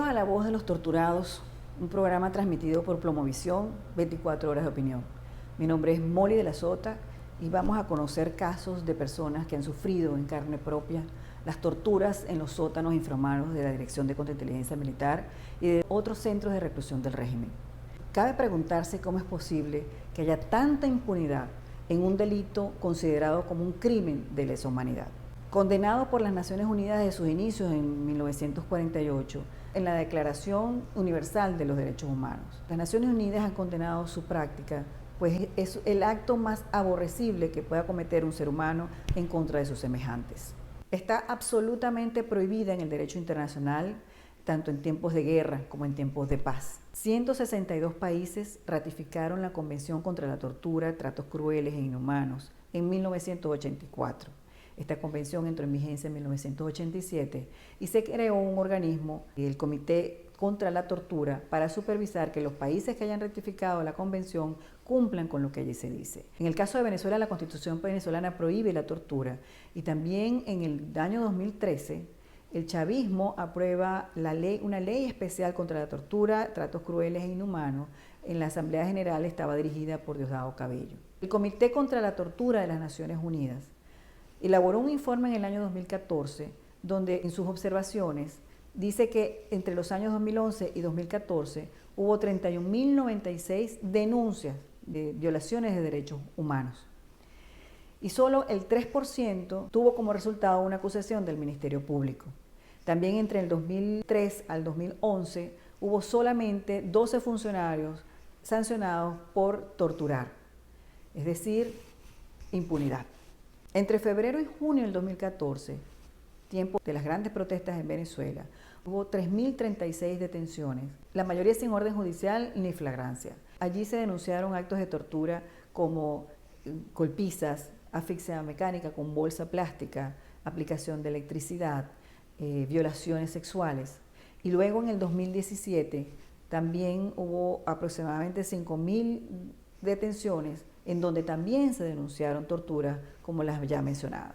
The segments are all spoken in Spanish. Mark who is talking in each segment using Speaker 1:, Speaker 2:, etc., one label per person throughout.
Speaker 1: a La Voz de los Torturados, un programa transmitido por Plomovisión, 24 horas de opinión. Mi nombre es Molly de la Sota y vamos a conocer casos de personas que han sufrido en carne propia las torturas en los sótanos infrahumanos de la Dirección de Contrainteligencia Militar y de otros centros de reclusión del régimen. Cabe preguntarse cómo es posible que haya tanta impunidad en un delito considerado como un crimen de lesa humanidad. Condenado por las Naciones Unidas desde sus inicios en 1948, en la Declaración Universal de los Derechos Humanos. Las Naciones Unidas han condenado su práctica, pues es el acto más aborrecible que pueda cometer un ser humano en contra de sus semejantes. Está absolutamente prohibida en el derecho internacional, tanto en tiempos de guerra como en tiempos de paz. 162 países ratificaron la Convención contra la Tortura, Tratos Crueles e Inhumanos en 1984. Esta convención entró en vigencia en 1987 y se creó un organismo, el Comité contra la Tortura, para supervisar que los países que hayan ratificado la convención cumplan con lo que allí se dice. En el caso de Venezuela, la Constitución venezolana prohíbe la tortura y también en el año 2013 el chavismo aprueba una ley especial contra la tortura, tratos crueles e inhumanos. En la Asamblea General estaba dirigida por Diosdado Cabello. El Comité contra la Tortura de las Naciones Unidas elaboró un informe en el año 2014 donde en sus observaciones dice que entre los años 2011 y 2014 hubo 31.096 denuncias de violaciones de derechos humanos y solo el 3% tuvo como resultado una acusación del Ministerio Público. También entre el 2003 al 2011 hubo solamente 12 funcionarios sancionados por torturar, es decir, impunidad. Entre febrero y junio del 2014, tiempo de las grandes protestas en Venezuela, hubo 3.036 detenciones, la mayoría sin orden judicial ni flagrancia. Allí se denunciaron actos de tortura como golpizas, asfixia mecánica con bolsa plástica, aplicación de electricidad, violaciones sexuales. Y luego en el 2017 también hubo aproximadamente 5.000 detenciones en donde también se denunciaron torturas como las ya mencionadas.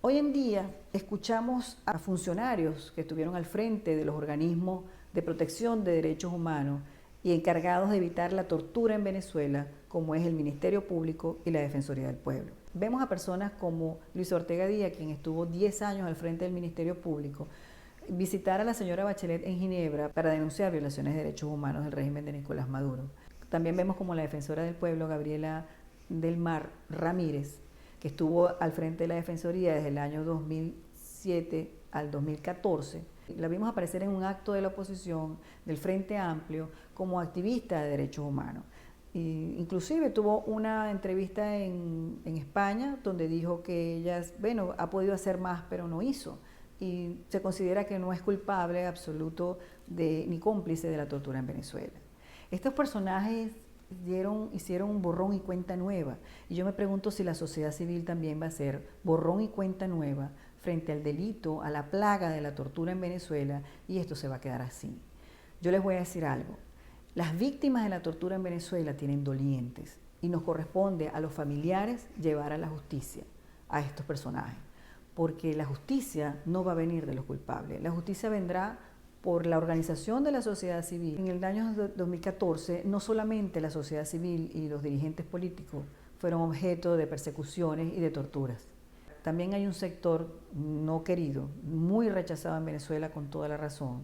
Speaker 1: Hoy en día escuchamos a funcionarios que estuvieron al frente de los organismos de protección de derechos humanos y encargados de evitar la tortura en Venezuela, como es el Ministerio Público y la Defensoría del Pueblo. Vemos a personas como Luis Ortega Díaz, quien estuvo 10 años al frente del Ministerio Público, visitar a la señora Bachelet en Ginebra para denunciar violaciones de derechos humanos del régimen de Nicolás Maduro. También vemos como la defensora del pueblo, Gabriela del Mar Ramírez, que estuvo al frente de la Defensoría desde el año 2007 al 2014. La vimos aparecer en un acto de la oposición del Frente Amplio como activista de derechos humanos. Inclusive tuvo una entrevista en España donde dijo que ella, bueno, ha podido hacer más pero no hizo. Y se considera que no es culpable absoluto ni cómplice de la tortura en Venezuela. Estos personajes hicieron un borrón y cuenta nueva. Y yo me pregunto si la sociedad civil también va a hacer borrón y cuenta nueva frente al delito, a la plaga de la tortura en Venezuela, y esto se va a quedar así. Yo les voy a decir algo. Las víctimas de la tortura en Venezuela tienen dolientes y nos corresponde a los familiares llevar a la justicia a estos personajes, porque la justicia no va a venir de los culpables. La justicia vendrá por la organización de la sociedad civil. En el año 2014, no solamente la sociedad civil y los dirigentes políticos fueron objeto de persecuciones y de torturas. También hay un sector no querido, muy rechazado en Venezuela con toda la razón,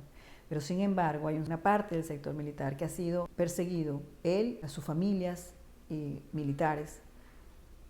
Speaker 1: pero sin embargo hay una parte del sector militar que ha sido perseguido, él, a sus familias y militares,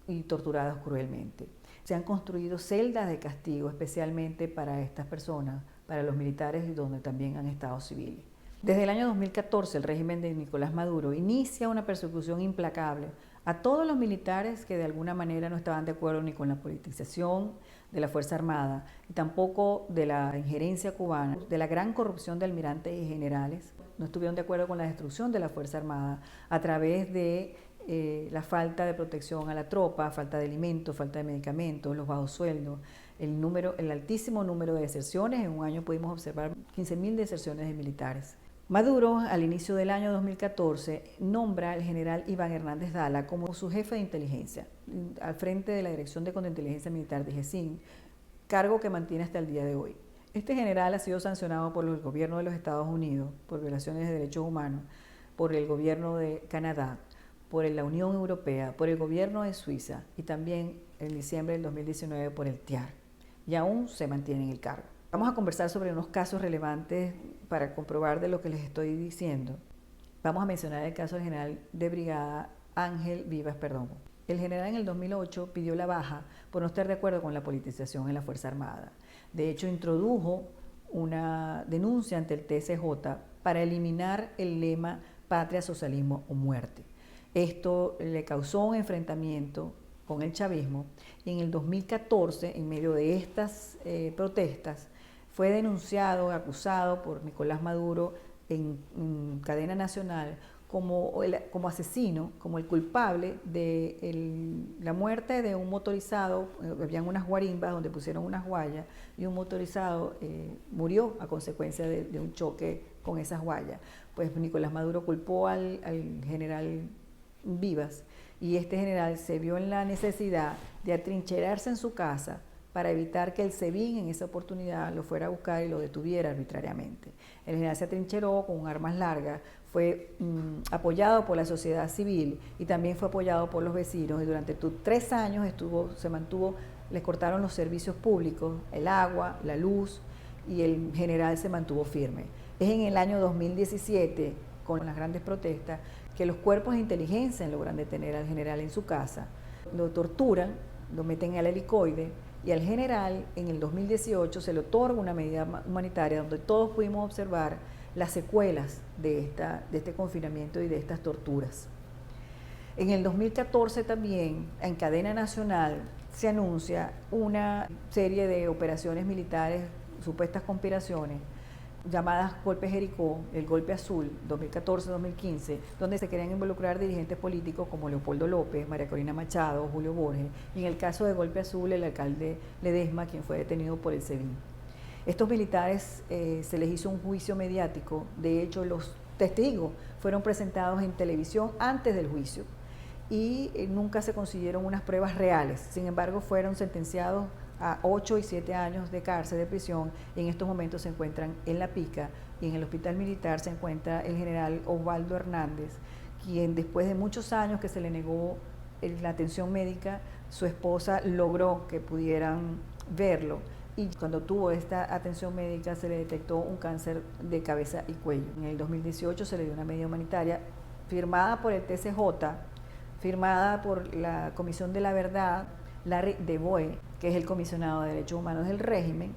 Speaker 1: y torturados cruelmente. Se han construido celdas de castigo especialmente para estas personas, para los militares y donde también han estado civiles. Desde el año 2014 el régimen de Nicolás Maduro inicia una persecución implacable a todos los militares que de alguna manera no estaban de acuerdo ni con la politización de la Fuerza Armada y tampoco de la injerencia cubana, de la gran corrupción de almirantes y generales. No estuvieron de acuerdo con la destrucción de la Fuerza Armada a través de la falta de protección a la tropa, falta de alimentos, falta de medicamentos, los bajos sueldos, el altísimo número de deserciones. En un año pudimos observar 15.000 deserciones de militares. Maduro, al inicio del año 2014, nombra al general Iván Hernández Dala como su jefe de inteligencia, al frente de la Dirección de Contrainteligencia Militar de GECIN, cargo que mantiene hasta el día de hoy. Este general ha sido sancionado por el gobierno de los Estados Unidos por violaciones de derechos humanos, por el gobierno de Canadá, por la Unión Europea, por el gobierno de Suiza y también en diciembre del 2019 por el TIAR. Y aún se mantiene en el cargo. Vamos a conversar sobre unos casos relevantes para comprobar de lo que les estoy diciendo. Vamos a mencionar el caso del general de brigada Ángel Vivas Perdomo. El general en el 2008 pidió la baja por no estar de acuerdo con la politización en la Fuerza Armada. De hecho, introdujo una denuncia ante el TSJ para eliminar el lema Patria, Socialismo o Muerte. Esto le causó un enfrentamiento con el chavismo y en el 2014, en medio de estas protestas, fue denunciado, acusado por Nicolás Maduro en cadena nacional como asesino, como el culpable de la muerte de un motorizado. Habían unas guarimbas donde pusieron unas guayas y un motorizado murió a consecuencia de un choque con esas guayas. Pues Nicolás Maduro culpó al general Vivas y este general se vio en la necesidad de atrincherarse en su casa para evitar que el SEBIN en esa oportunidad lo fuera a buscar y lo detuviera arbitrariamente. El general se atrincheró con armas largas, fue apoyado por la sociedad civil y también fue apoyado por los vecinos y durante 3 años se mantuvo, les cortaron los servicios públicos, el agua, la luz y el general se mantuvo firme. Es en el año 2017, con las grandes protestas, que los cuerpos de inteligencia logran detener al general en su casa, lo torturan, lo meten al helicoide y al general en el 2018 se le otorga una medida humanitaria donde todos pudimos observar las secuelas de este confinamiento y de estas torturas. En el 2014 también, en cadena nacional, se anuncia una serie de operaciones militares, supuestas conspiraciones, llamadas Golpe Jericó, el Golpe Azul, 2014-2015, donde se querían involucrar dirigentes políticos como Leopoldo López, María Corina Machado, Julio Borges, y en el caso de Golpe Azul, el alcalde Ledesma, quien fue detenido por el SEBIN. Estos militares se les hizo un juicio mediático, de hecho los testigos fueron presentados en televisión antes del juicio y nunca se consiguieron unas pruebas reales, sin embargo fueron sentenciados a 8 y 7 años de cárcel, de prisión, y en estos momentos se encuentran en La Pica y en el hospital militar se encuentra el general Osvaldo Hernández, quien después de muchos años que se le negó la atención médica, su esposa logró que pudieran verlo y cuando tuvo esta atención médica se le detectó un cáncer de cabeza y cuello. En el 2018 se le dio una medida humanitaria firmada por el TSJ, firmada por la Comisión de la Verdad. Larry DeBoe, que es el comisionado de Derechos Humanos del régimen,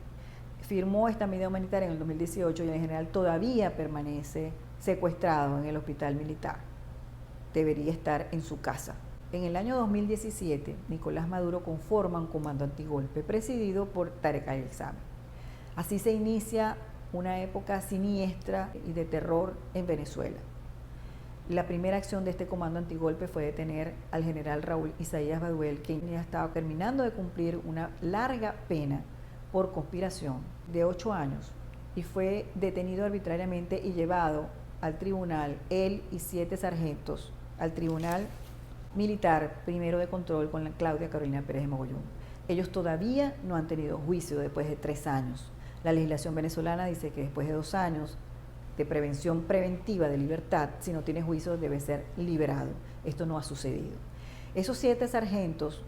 Speaker 1: firmó esta medida humanitaria en el 2018 y el general todavía permanece secuestrado en el hospital militar. Debería estar en su casa. En el año 2017, Nicolás Maduro conforma un comando antigolpe presidido por Tarek El-Aissami. Así se inicia una época siniestra y de terror en Venezuela. La primera acción de este comando antigolpe fue detener al general Raúl Isaías Baduel, quien ya estaba terminando de cumplir una larga pena por conspiración de 8 años y fue detenido arbitrariamente y llevado al tribunal, él y 7 sargentos, al tribunal militar primero de control con la Claudia Carolina Pérez de Mogollón. Ellos todavía no han tenido juicio después de 3 años. La legislación venezolana dice que después de 2 años de prevención preventiva de libertad, si no tiene juicio debe ser liberado. Esto no ha sucedido. Esos 7 sargentos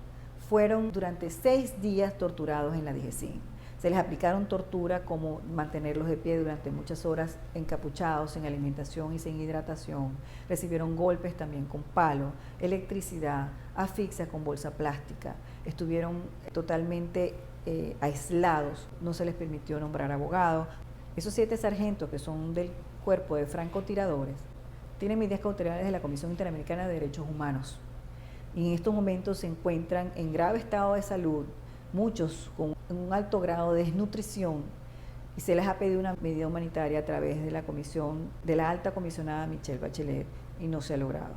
Speaker 1: fueron durante 6 días torturados en la DGCIN. Se les aplicaron tortura como mantenerlos de pie durante muchas horas encapuchados, sin alimentación y sin hidratación. Recibieron golpes también con palo, electricidad, asfixia con bolsa plástica. Estuvieron totalmente aislados, no se les permitió nombrar abogados. Esos 7 sargentos que son del cuerpo de francotiradores tienen medidas cautelares de la Comisión Interamericana de Derechos Humanos y en estos momentos se encuentran en grave estado de salud, muchos con un alto grado de desnutrición y se les ha pedido una medida humanitaria a través de la comisión, de la alta comisionada Michelle Bachelet y no se ha logrado.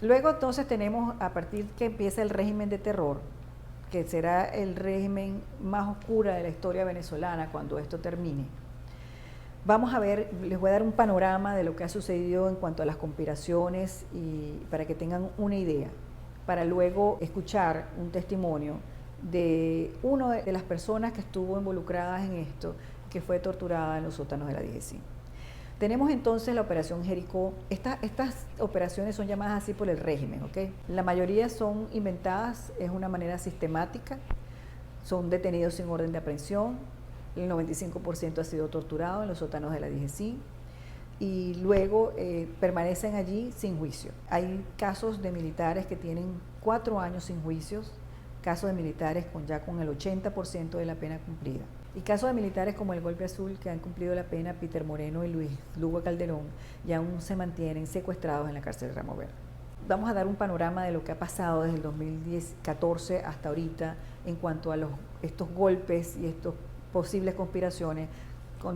Speaker 1: Luego entonces tenemos, a partir que empieza el régimen de terror, que será el régimen más oscuro de la historia venezolana cuando esto termine. Vamos a ver, les voy a dar un panorama de lo que ha sucedido en cuanto a las conspiraciones y para que tengan una idea, para luego escuchar un testimonio de una de las personas que estuvo involucradas en esto, que fue torturada en los sótanos de la DGCIN. Tenemos entonces la operación Jericó. Estas operaciones son llamadas así por el régimen, ¿ok? La mayoría son inventadas, es una manera sistemática, son detenidos sin orden de aprehensión, el 95% ha sido torturado en los sótanos de la DGCIN y luego permanecen allí sin juicio. Hay casos de militares que tienen 4 años sin juicios, casos de militares con el 80% de la pena cumplida. Y casos de militares como el Golpe Azul, que han cumplido la pena, Peter Moreno y Luis Lugo Calderón, y aún se mantienen secuestrados en la cárcel de Ramo Verde. Vamos a dar un panorama de lo que ha pasado desde el 2014 hasta ahorita en cuanto a estos golpes y estas posibles conspiraciones,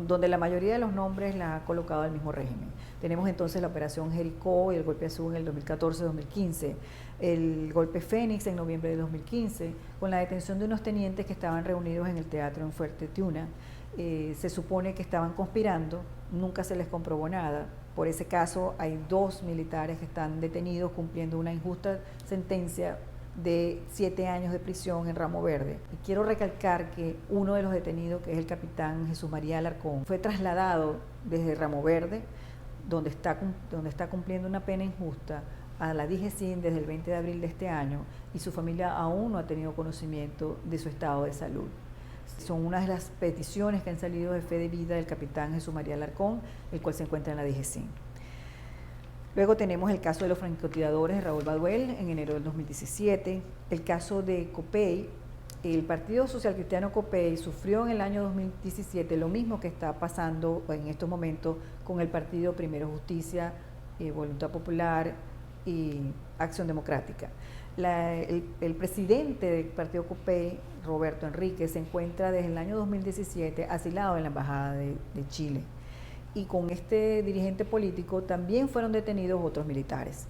Speaker 1: donde la mayoría de los nombres la ha colocado el mismo régimen. Tenemos entonces la operación Jericó y el Golpe Azul en el 2014-2015, el Golpe Fénix en noviembre de 2015, con la detención de unos tenientes que estaban reunidos en el teatro en Fuerte Tiuna. Se supone que estaban conspirando, nunca se les comprobó nada. Por ese caso hay 2 militares que están detenidos cumpliendo una injusta sentencia de 7 años de prisión en Ramo Verde. Y quiero recalcar que uno de los detenidos, que es el capitán Jesús María Alarcón, fue trasladado desde Ramo Verde, donde está cumpliendo una pena injusta, a la DGCIN desde el 20 de abril de este año, y su familia aún no ha tenido conocimiento de su estado de salud. Son una de las peticiones que han salido de fe de vida del capitán Jesús María Alarcón, el cual se encuentra en la DGCIN. Luego tenemos el caso de los francotiradores de Raúl Baduel en enero del 2017, el caso de Copey. El Partido Social Cristiano Copey sufrió en el año 2017 lo mismo que está pasando en estos momentos con el Partido Primero Justicia, Voluntad Popular y Acción Democrática. El presidente del Partido Copey, Roberto Enríquez, se encuentra desde el año 2017 asilado en la Embajada de Chile. Y con este dirigente político también fueron detenidos otros militares.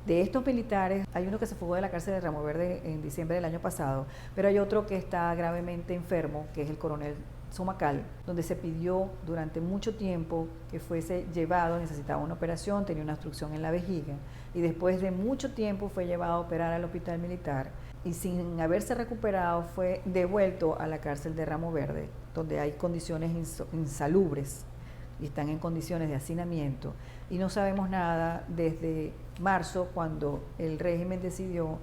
Speaker 1: De estos militares, hay uno que se fugó de la cárcel de Ramo Verde en diciembre del año pasado, pero hay otro que está gravemente enfermo, que es el coronel Somacal, donde se pidió durante mucho tiempo que fuese llevado, necesitaba una operación, tenía una obstrucción en la vejiga, y después de mucho tiempo fue llevado a operar al hospital militar, y sin haberse recuperado fue devuelto a la cárcel de Ramo Verde, donde hay condiciones insalubres, y están en condiciones de hacinamiento, y no sabemos nada desde marzo, cuando el régimen decidió,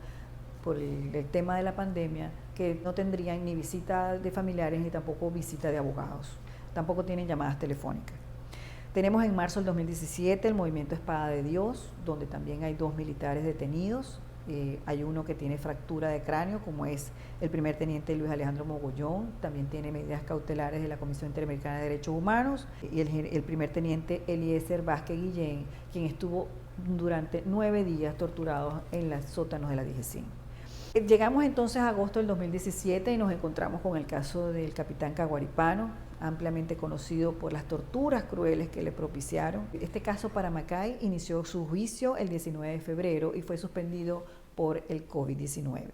Speaker 1: por el tema de la pandemia, que no tendrían ni visita de familiares ni tampoco visita de abogados, tampoco tienen llamadas telefónicas. Tenemos en marzo del 2017 el movimiento Espada de Dios, donde también hay 2 militares detenidos. Hay uno que tiene fractura de cráneo, como es el primer teniente Luis Alejandro Mogollón, también tiene medidas cautelares de la Comisión Interamericana de Derechos Humanos, y el primer teniente Eliezer Vázquez Guillén, quien estuvo durante 9 días torturado en los sótanos de la DGCIN. Llegamos entonces a agosto del 2017 y nos encontramos con el caso del capitán Caguaripano, ampliamente conocido por las torturas crueles que le propiciaron. Este caso para Macay inició su juicio el 19 de febrero y fue suspendido por el COVID-19.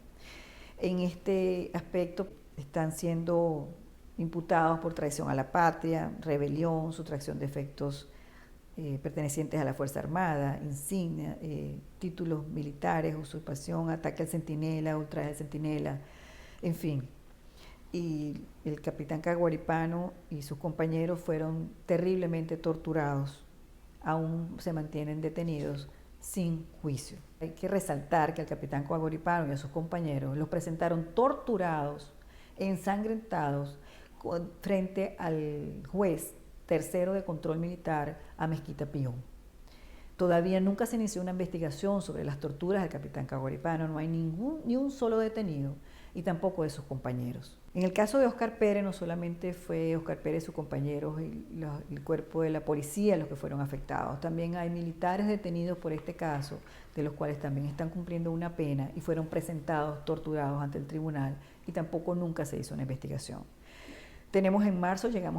Speaker 1: En este aspecto están siendo imputados por traición a la patria, rebelión, sustracción de efectos pertenecientes a la Fuerza Armada, insignia, títulos militares, usurpación, ataque al centinela, ultraje al centinela, en fin. Y el capitán Caguaripano y sus compañeros fueron terriblemente torturados, aún se mantienen detenidos sin juicio. Hay que resaltar que al capitán Caguaripano y a sus compañeros los presentaron torturados, ensangrentados, frente al juez tercero de control militar a Mezquita Pío. Todavía nunca se inició una investigación sobre las torturas del capitán Caguaripano, no hay ni un solo detenido y tampoco de sus compañeros. En el caso de Óscar Pérez, no solamente fue Óscar Pérez, sus compañeros y el cuerpo de la policía los que fueron afectados, también hay militares detenidos por este caso, de los cuales también están cumpliendo una pena y fueron presentados, torturados ante el tribunal y tampoco nunca se hizo una investigación. Llegamos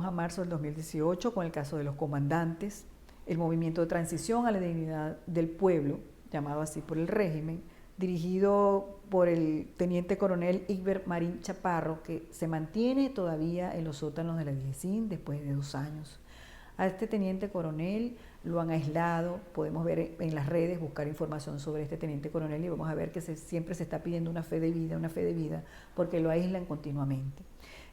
Speaker 1: a marzo del 2018 con el caso de los comandantes, el movimiento de transición a la dignidad del pueblo, llamado así por el régimen, dirigido por el teniente coronel Igber Marín Chaparro, que se mantiene todavía en los sótanos de la DGCIN después de 2 años. A este teniente coronel lo han aislado, podemos ver en las redes, buscar información sobre este teniente coronel y vamos a ver que siempre se está pidiendo una fe de vida, porque lo aíslan continuamente.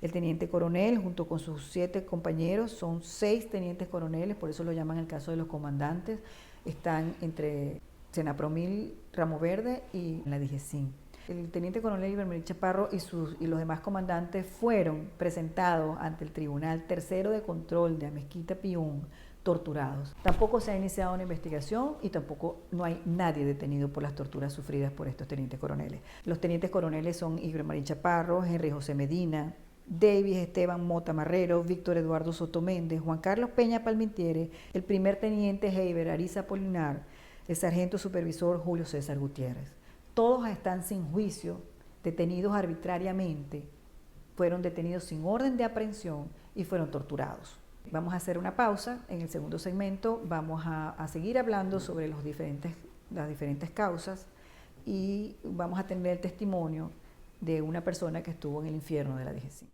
Speaker 1: El teniente coronel, junto con sus 7 compañeros, son 6 tenientes coroneles, por eso lo llaman el caso de los comandantes, están entre Senapromil, Ramo Verde y la DGCIN. El teniente coronel Ibermerik Chaparro y los demás comandantes fueron presentados ante el Tribunal Tercero de Control de Amezquita Piyún, torturados. Tampoco se ha iniciado una investigación y tampoco no hay nadie detenido por las torturas sufridas por estos tenientes coroneles. Los tenientes coroneles son Ibermerik Chaparro, Henry José Medina, Davis Esteban Mota Marrero, Víctor Eduardo Soto Méndez, Juan Carlos Peña Palmintiere, el primer teniente Heiber Ariza Polinar, el sargento supervisor Julio César Gutiérrez. Todos están sin juicio, detenidos arbitrariamente, fueron detenidos sin orden de aprehensión y fueron torturados. Vamos a hacer una pausa. En el segundo segmento vamos a seguir hablando sobre las diferentes causas y vamos a tener el testimonio de una persona que estuvo en el infierno de la DGCIN.